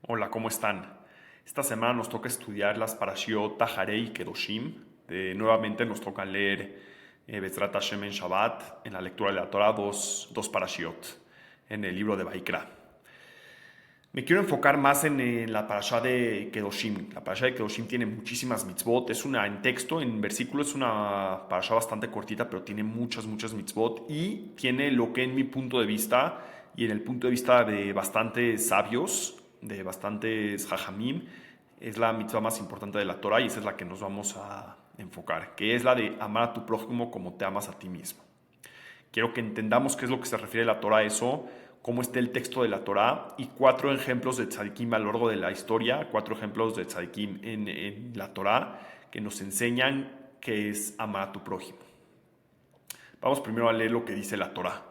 Hola, ¿cómo están? Esta semana nos toca estudiar las Parashiot Taharei y Kedoshim. Nuevamente nos toca leer Bezrat Hashem en Shabbat, en la lectura de la Torah, dos Parashiot, en el libro de Vaikra. Me quiero enfocar más en la Parashá de Kedoshim. La Parashá de Kedoshim tiene muchísimas mitzvot. En texto, en versículos, es una Parashá bastante cortita, pero tiene muchas mitzvot. Y tiene lo que en mi punto de vista, y en el punto de vista de bastantes sabios, de bastantes jajamim, es la mitzvah más importante de la Torah y esa es la que nos vamos a enfocar, que es la de amar a tu prójimo como te amas a ti mismo. Quiero que entendamos qué es lo que se refiere la Torah a eso, cómo está el texto de la Torah y 4 ejemplos de tzadikim a lo largo de la historia, 4 ejemplos de tzadikim en la Torah que nos enseñan qué es amar a tu prójimo. Vamos primero a leer lo que dice la Torah.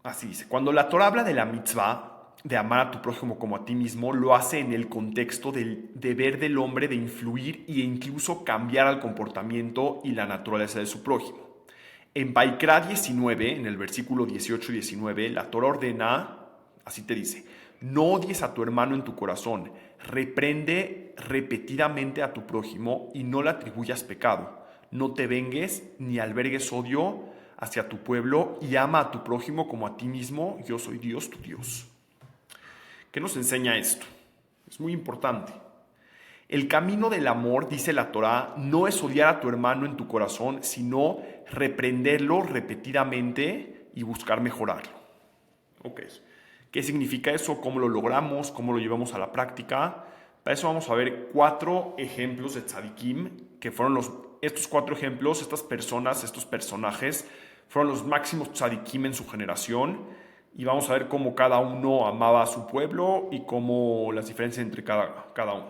Así dice: cuando la Torah habla de la mitzvah de amar a tu prójimo como a ti mismo, lo hace en el contexto del deber del hombre de influir e incluso cambiar el comportamiento y la naturaleza de su prójimo. En Vaikra 19, en el versículo 18 y 19, la Torah ordena, así te dice: no odies a tu hermano en tu corazón, reprende repetidamente a tu prójimo y no le atribuyas pecado. No te vengues ni albergues odio hacia tu pueblo y ama a tu prójimo como a ti mismo. Yo soy Dios, tu Dios. ¿Qué nos enseña esto? Es muy importante. El camino del amor, dice la Torá, no es odiar a tu hermano en tu corazón, sino reprenderlo repetidamente y buscar mejorarlo. Ok. ¿Qué significa eso? ¿Cómo lo logramos? ¿Cómo lo llevamos a la práctica? Para eso vamos a ver 4 ejemplos de tzadikim, que fueron estos 4 ejemplos, estas personas, estos personajes, fueron los máximos tzadikim en su generación. Y vamos a ver cómo cada uno amaba a su pueblo y cómo las diferencias entre cada uno.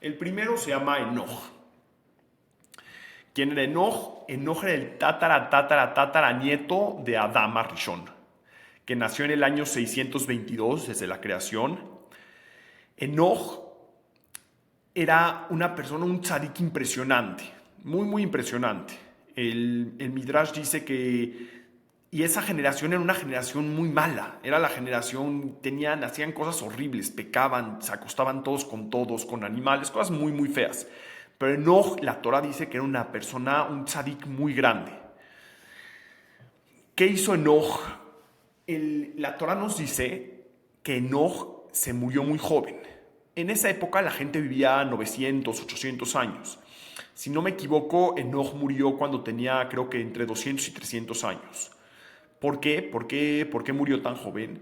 El primero se llama Enoch. ¿Quién era Enoch? Enoch era el tatara nieto de Adán Rishon, que nació en el año 622 desde la creación. Enoch era una persona, un tzadik impresionante, muy impresionante. El Midrash dice que y esa generación era una generación muy mala. Era la generación, hacían cosas horribles, pecaban, se acostaban todos, con animales, cosas muy feas. Pero Enoch, la Torah dice que era una persona, un tzadik muy grande. ¿Qué hizo Enoch? La Torah nos dice que Enoch se murió muy joven. En esa época la gente vivía 900, 800 años. Si no me equivoco, Enoch murió cuando tenía, creo que entre 200 y 300 años. ¿Por qué? ¿Por qué murió tan joven?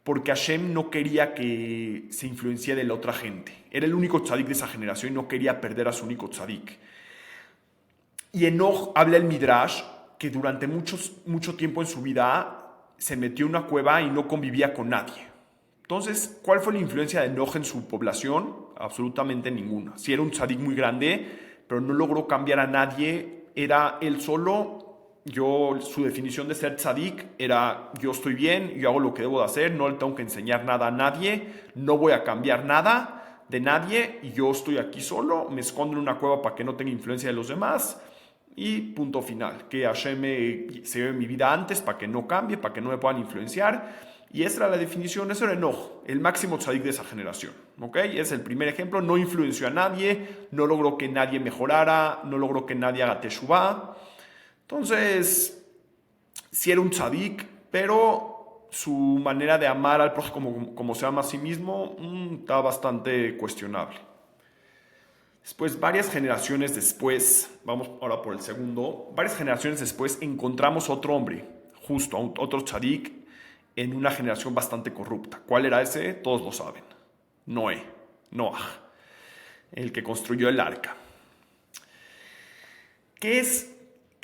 Porque Hashem no quería que se influenciara de la otra gente. Era el único tzadik de esa generación y no quería perder a su único tzadik. Y Enoch, habla el Midrash, que durante mucho tiempo en su vida se metió en una cueva y no convivía con nadie. Entonces, ¿cuál fue la influencia de Enoch en su población? Absolutamente ninguna. Sí era un tzadik muy grande, pero no logró cambiar a nadie. Era él solo. Su definición de ser tzadik era: yo estoy bien, yo hago lo que debo de hacer, no le tengo que enseñar nada a nadie, no voy a cambiar nada de nadie y yo estoy aquí solo, me escondo en una cueva para que no tenga influencia de los demás y punto final. Que Hashem se lleve mi vida antes para que no cambie, para que no me puedan influenciar. Y esa era la definición, eso era Enoch, el máximo tzadik de esa generación. ¿Okay? Es el primer ejemplo, no influenció a nadie, no logró que nadie mejorara, no logró que nadie haga teshuvah. Entonces, sí era un tzadik, pero su manera de amar al prójimo como se ama a sí mismo está bastante cuestionable. Después, varias generaciones después, vamos ahora por el segundo, varias generaciones después encontramos otro hombre, justo, otro tzadik, en una generación bastante corrupta. ¿Cuál era ese? Todos lo saben. Noah, el que construyó el arca. ¿Qué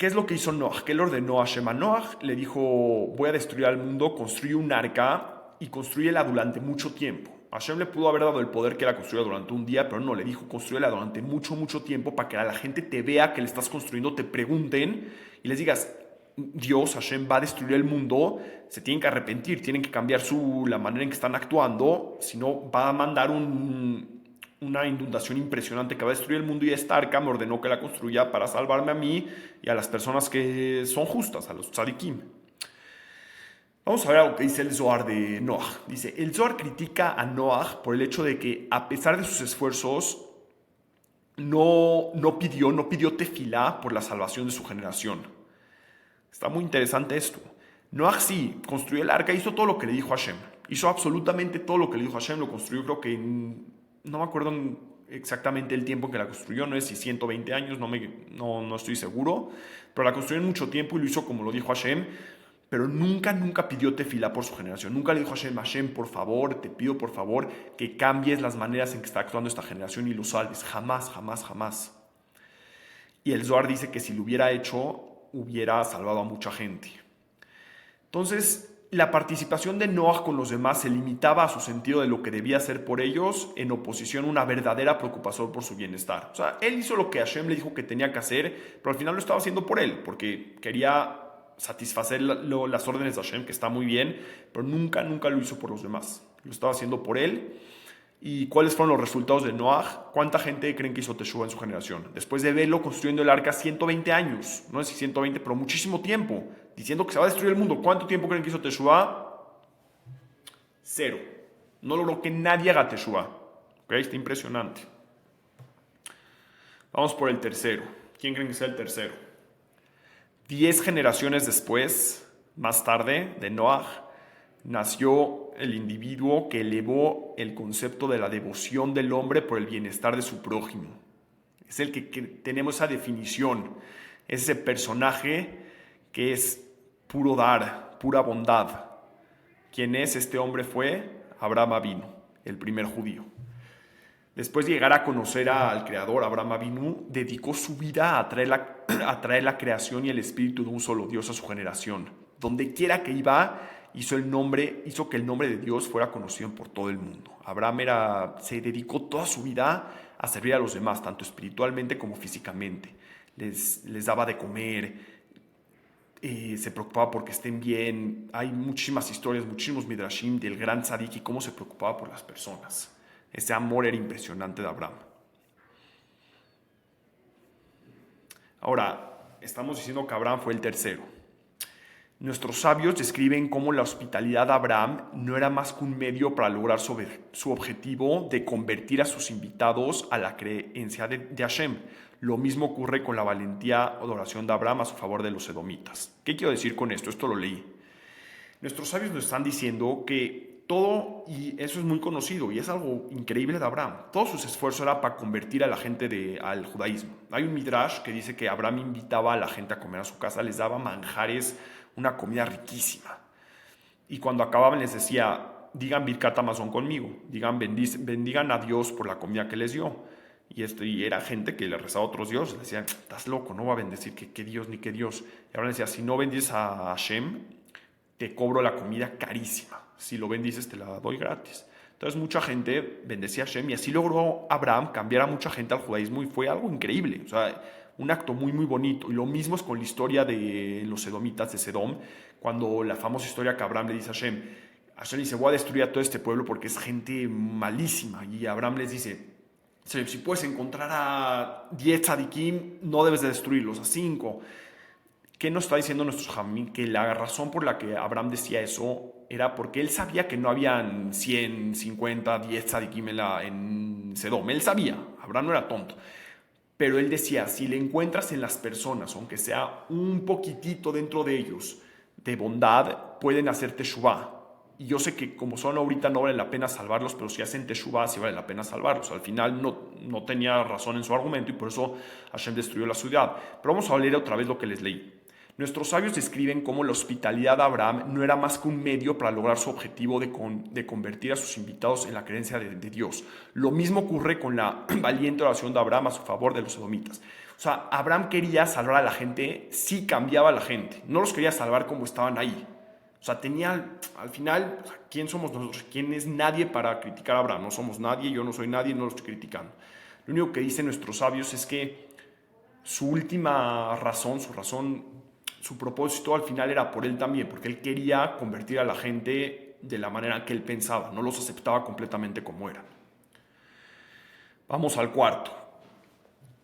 es lo que hizo Noah? ¿Qué le ordenó a Hashem a Noah? Le dijo: voy a destruir al mundo, construye un arca y construyela durante mucho tiempo. Hashem le pudo haber dado el poder que la construya durante un día, pero no, le dijo: construyela durante mucho tiempo para que la gente te vea que le estás construyendo, te pregunten y les digas: Dios, Hashem, va a destruir el mundo, se tienen que arrepentir, tienen que cambiar la manera en que están actuando, si no va a mandar una inundación impresionante que va a destruir el mundo, y esta arca me ordenó que la construya para salvarme a mí y a las personas que son justas, a los tzadikim. Vamos a ver algo que dice el Zohar de Noah. Dice, el Zohar critica a Noah por el hecho de que a pesar de sus esfuerzos, no pidió tefilá por la salvación de su generación. Está muy interesante esto. Noah sí construyó el arca, hizo todo lo que le dijo Hashem. Hizo absolutamente todo lo que le dijo Hashem, lo construyó creo que, no me acuerdo exactamente el tiempo en que la construyó, no sé si 120 años, no estoy seguro, pero la construyó en mucho tiempo y lo hizo como lo dijo Hashem, pero nunca pidió tefilá por su generación. Nunca le dijo a Hashem, por favor, te pido por favor que cambies las maneras en que está actuando esta generación y lo salves. Jamás, jamás, jamás. Y el Zohar dice que si lo hubiera hecho, hubiera salvado a mucha gente. Entonces, la participación de Noah con los demás se limitaba a su sentido de lo que debía hacer por ellos, en oposición a una verdadera preocupación por su bienestar. O sea, él hizo lo que Hashem le dijo que tenía que hacer, pero al final lo estaba haciendo por él, porque quería satisfacer las órdenes de Hashem, que está muy bien, pero nunca lo hizo por los demás. Lo estaba haciendo por él. ¿Y cuáles fueron los resultados de Noah? ¿Cuánta gente creen que hizo Teshuvah en su generación? Después de verlo construyendo el arca 120 años, no sé si 120, pero muchísimo tiempo, diciendo que se va a destruir el mundo. ¿Cuánto tiempo creen que hizo Teshuvah? 0. No logró que nadie haga Teshuvah. ¿Okay? Está impresionante. Vamos por el tercero. ¿Quién creen que sea el tercero? 10 generaciones después, más tarde, de Noah, nació el individuo que elevó el concepto de la devoción del hombre por el bienestar de su prójimo. Es el que tenemos esa definición, es ese personaje que es puro dar, pura bondad. ¿Quién es este hombre? Fue Abraham Avinu, el primer judío. Después de llegar a conocer al Creador, Abraham Avinu dedicó su vida a traer la creación y el espíritu de un solo Dios a su generación. Donde quiera que iba, hizo que el nombre de Dios fuera conocido por todo el mundo. Abraham se dedicó toda su vida a servir a los demás, tanto espiritualmente como físicamente. Les daba de comer, se preocupaba porque estén bien. Hay muchísimas historias, muchísimos midrashim del gran tzadik y cómo se preocupaba por las personas. Ese amor era impresionante de Abraham. Ahora, estamos diciendo que Abraham fue el tercero. Nuestros sabios describen cómo la hospitalidad de Abraham no era más que un medio para lograr su objetivo de convertir a sus invitados a la creencia de Hashem. Lo mismo ocurre con la valentía o oración de Abraham a su favor de los edomitas. ¿Qué quiero decir con esto? Esto lo leí. Nuestros sabios nos están diciendo que todo, y eso es muy conocido y es algo increíble de Abraham, todos sus esfuerzos era para convertir a la gente al judaísmo. Hay un midrash que dice que Abraham invitaba a la gente a comer a su casa, les daba manjares, una comida riquísima. Y cuando acababan les decía, digan Birkat Hamazon conmigo, bendigan a Dios por la comida que les dio. Y era gente que le rezaba a otros dioses, le decían, estás loco, no va a bendecir qué Dios ni qué Dios. Y Abraham decía, si no bendices a Hashem, te cobro la comida carísima. Si lo bendices, te la doy gratis. Entonces mucha gente bendecía a Hashem y así logró Abraham cambiar a mucha gente al judaísmo y fue algo increíble. O sea, un acto muy, muy bonito. Y lo mismo es con la historia de los edomitas de Sedom, cuando la famosa historia que Abraham le dice a Hashem dice, voy a destruir a todo este pueblo porque es gente malísima. Y Abraham les dice, si puedes encontrar a 10 tzadikim, no debes de destruirlos, a 5. ¿Qué nos está diciendo nuestro Jamín? Que la razón por la que Abraham decía eso era porque él sabía que no habían 100, 50, 10 tzadikim en Sedom. Él sabía, Abraham no era tonto. Pero él decía, si le encuentras en las personas, aunque sea un poquitito dentro de ellos, de bondad, pueden hacer teshuvah. Y yo sé que como son ahorita no vale la pena salvarlos, pero si hacen teshuvah sí vale la pena salvarlos. Al final no tenía razón en su argumento y por eso Hashem destruyó la ciudad. Pero vamos a leer otra vez lo que les leí. Nuestros sabios describen cómo la hospitalidad de Abraham no era más que un medio para lograr su objetivo de convertir a sus invitados en la creencia de Dios. Lo mismo ocurre con la valiente oración de Abraham a su favor de los edomitas. O sea, Abraham quería salvar a la gente, sí cambiaba a la gente. No los quería salvar como estaban ahí. O sea, al final, ¿quién somos nosotros? ¿Quién es nadie para criticar a Abraham? No somos nadie, yo no soy nadie, no lo estoy criticando. Lo único que dicen nuestros sabios es que su última razón, su propósito al final era por él también, porque él quería convertir a la gente de la manera que él pensaba, no los aceptaba completamente como eran. Vamos al cuarto.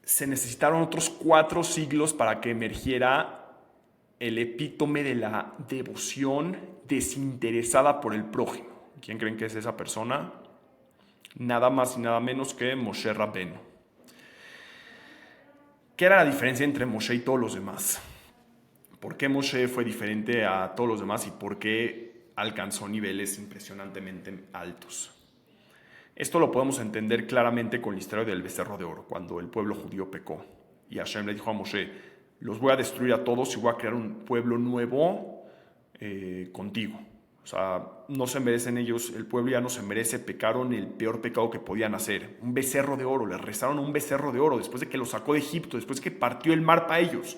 Se necesitaron otros 4 siglos para que emergiera el epítome de la devoción desinteresada por el prójimo. ¿Quién creen que es esa persona? Nada más y nada menos que Moshe Rabbeinu. ¿Qué era la diferencia entre Moshe y todos los demás? ¿Por qué Moshe fue diferente a todos los demás y por qué alcanzó niveles impresionantemente altos? Esto lo podemos entender claramente con la historia del becerro de oro, cuando el pueblo judío pecó. Y Hashem le dijo a Moshe, los voy a destruir a todos y voy a crear un pueblo nuevo contigo. O sea, no se merecen ellos, el pueblo ya no se merece, pecaron el peor pecado que podían hacer. Un becerro de oro, les rezaron a un becerro de oro después de que los sacó de Egipto, después de que partió el mar para ellos.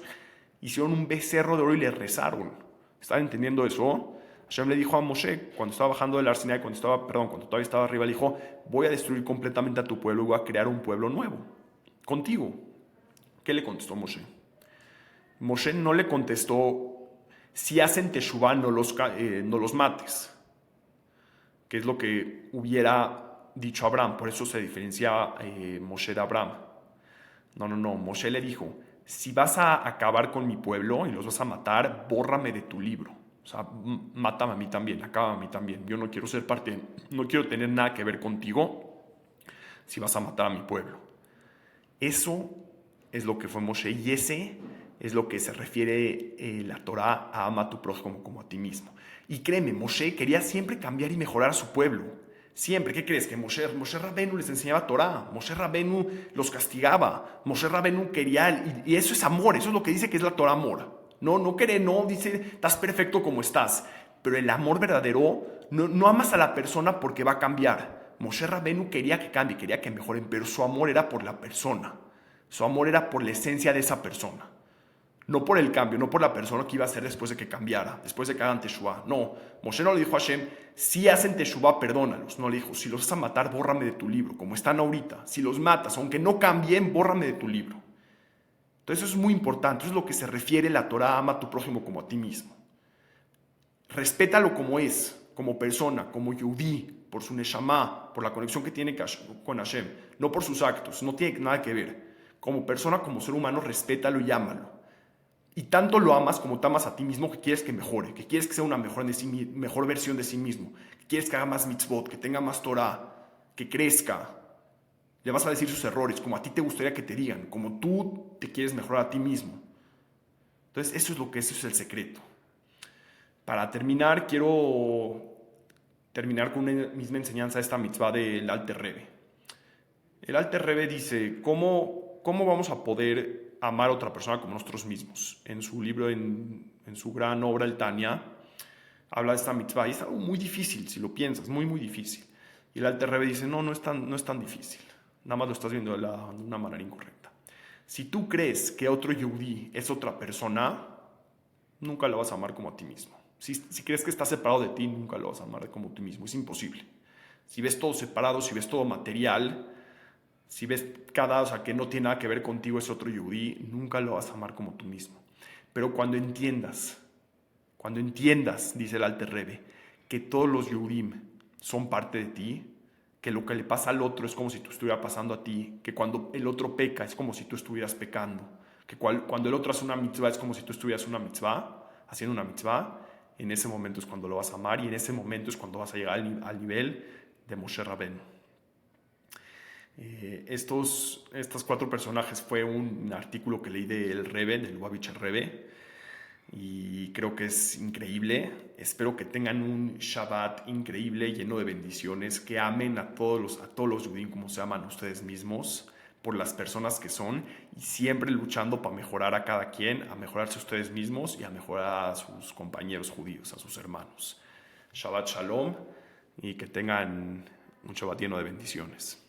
Hicieron un becerro de oro y le rezaron. ¿Están entendiendo eso? Hashem le dijo a Moshe, cuando estaba bajando del Har Sinai, cuando todavía estaba arriba, le dijo, voy a destruir completamente a tu pueblo y voy a crear un pueblo nuevo, contigo. ¿Qué le contestó Moshe? Moshe no le contestó, si hacen teshuvá no los mates, que es lo que hubiera dicho Abraham, por eso se diferencia Moshe de Abraham. No, Moshe le dijo, si vas a acabar con mi pueblo y los vas a matar, bórrame de tu libro. O sea, mátame a mí también, acábame a mí también. Yo no quiero ser parte, no quiero tener nada que ver contigo si vas a matar a mi pueblo. Eso es lo que fue Moshe y ese es lo que se refiere la Torá a ama a tu prójimo como a ti mismo. Y créeme, Moshe quería siempre cambiar y mejorar a su pueblo. Siempre, ¿qué crees? Que Moshe Rabbeinu les enseñaba Torá, Moshe Rabbeinu los castigaba, Moshe Rabbeinu quería, y eso es amor, eso es lo que dice que es la Torá amor. No querer, no dice, estás perfecto como estás, pero el amor verdadero, no amas a la persona porque va a cambiar. Moshe Rabbeinu quería que cambie, quería que mejoren, pero su amor era por la persona, su amor era por la esencia de esa persona. No por el cambio, no por la persona que iba a ser después de que cambiara, después de que hagan teshuvá. No, Moshe no le dijo a Hashem, si hacen teshuvá, perdónalos. No le dijo, si los vas a matar, bórrame de tu libro, como están ahorita. Si los matas, aunque no cambien, bórrame de tu libro. Entonces eso es muy importante, eso es lo que se refiere la Torá, ama a tu prójimo como a ti mismo. Respétalo como es, como persona, como Yehudí, por su neshama, por la conexión que tiene con Hashem, no por sus actos, no tiene nada que ver. Como persona, como ser humano, respétalo y ámalo. Y tanto lo amas como te amas a ti mismo que quieres que mejore, que quieres que sea una mejor versión de sí mismo, que quieres que haga más mitzvot, que tenga más Torah, que crezca. Le vas a decir sus errores, como a ti te gustaría que te digan, como tú te quieres mejorar a ti mismo. Entonces, eso es el secreto. Para terminar, quiero terminar con una misma enseñanza de esta mitzvah del Alter Rebbe. El Alter Rebbe dice, ¿cómo vamos a poder amar a otra persona como nosotros mismos? En su libro, en su gran obra, el Tanya, habla de esta mitzvah. Y es algo muy difícil, si lo piensas, muy, muy difícil. Y el Alter Rebbe dice, no es tan difícil. Nada más lo estás viendo de una manera incorrecta. Si tú crees que otro Yehudí es otra persona, nunca lo vas a amar como a ti mismo. Si crees que está separado de ti, nunca lo vas a amar como a ti mismo. Es imposible. Si ves todo separado, si ves todo material, si ves que no tiene nada que ver contigo es otro Yehudí, nunca lo vas a amar como tú mismo. Pero cuando entiendas, dice el Alter Rebbe, que todos los Yehudim son parte de ti, que lo que le pasa al otro es como si tú estuvieras pasando a ti, que cuando el otro peca es como si tú estuvieras pecando, que cuando el otro hace una mitzvah es como si tú estuvieras haciendo una mitzvah, en ese momento es cuando lo vas a amar y en ese momento es cuando vas a llegar al nivel de Moshe Rabbeinu. Estos 4 personajes fue un artículo que leí del Rebbe, del Lubavitcher Rebbe, y creo que es increíble. Espero que tengan un Shabbat increíble, lleno de bendiciones, que amen a todos los judíos como se aman ustedes mismos, por las personas que son, y siempre luchando para mejorar a cada quien, a mejorarse ustedes mismos y a mejorar a sus compañeros judíos, a sus hermanos. Shabbat Shalom, y que tengan un Shabbat lleno de bendiciones.